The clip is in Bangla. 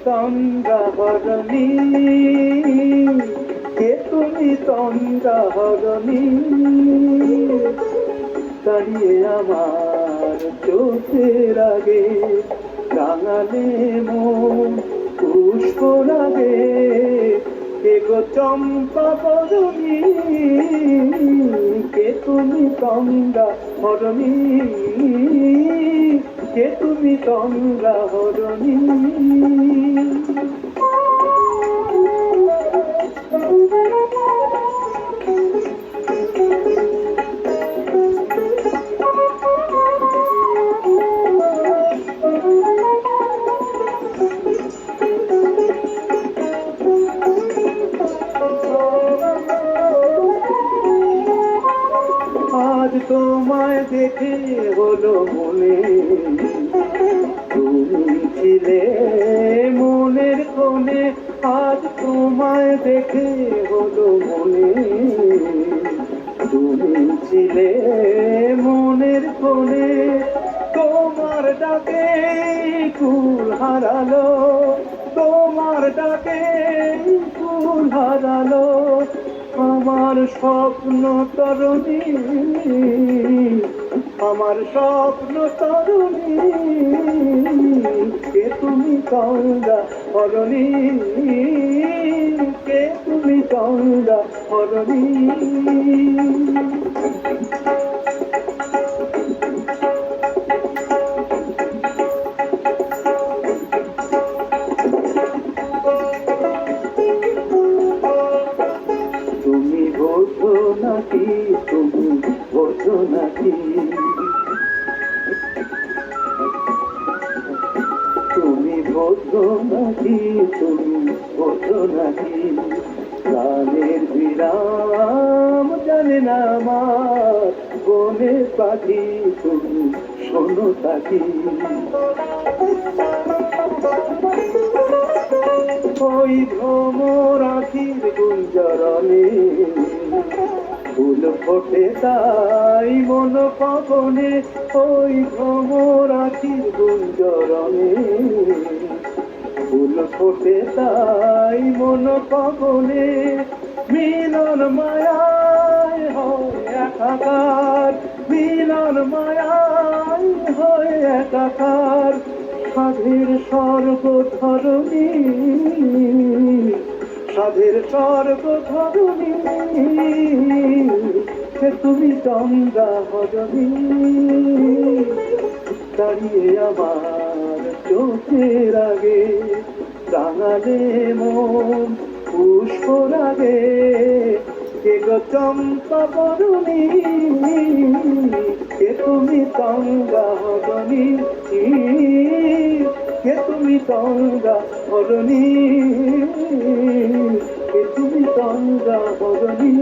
তন্দ্রা হরণী, কে তুমি তন্দ্রা হরণী, দাঁড়িয়ে আমার চোখের আগে রাঙালে মন পুষ্প লাগে, কে গো চম্পা বরণী, কে তুমি তন্দ্রা হরণী, কে তুমি তন্দ্রা হরণী। আজ তোমায় দেখে হলো মনে, তুমি ছিলে মনের কোণে, আজ তোমায় দেখে হলো মনে, তুমি ছিলে মনের কোণে, তোমার ডাকে কুল হারালো, তোমার ডাকে কুল হারালো আমার স্বপ্ন তরুণী, আমার স্বপ্ন তরুণী, কে তুমি তন্দ্রা হরণী, কে তুমি তন্দ্রা হরণী। তুমি বোঝো নাকি, তুমি বোঝো নাকি, তুমি বোঝো নাকি, তুমি বোঝো নাকি, প্রাণের বিরাম জানে না আমার বনের পাখি, তুমি শোনো তাকি, ওই ভ্রমর আখির গুঞ্জরণে ফুল ফোটে তাই মন পবনে, ওই ভ্রমর আখির গুঞ্জরণে ফুল ফোটে তাই মন পবনে, মিলন মায়ায় হয় একাকার, মিলন মায়ায় হয় একাকার, সাধের স্বর্গ ধরণী, সাধের স্বর্গ ধরণী, কে তুমি তন্দ্রা হরণী, দাঁড়িয়ে আমার চোখের আগে রাঙালে মন পুষ্প লাগে, কে গো চম্পা বরণী, কে তুমি তন্দ্রা হরণী, কে তুমি তন্দ্রা হরণী, কে তুমি তন্দ্রা হরণী।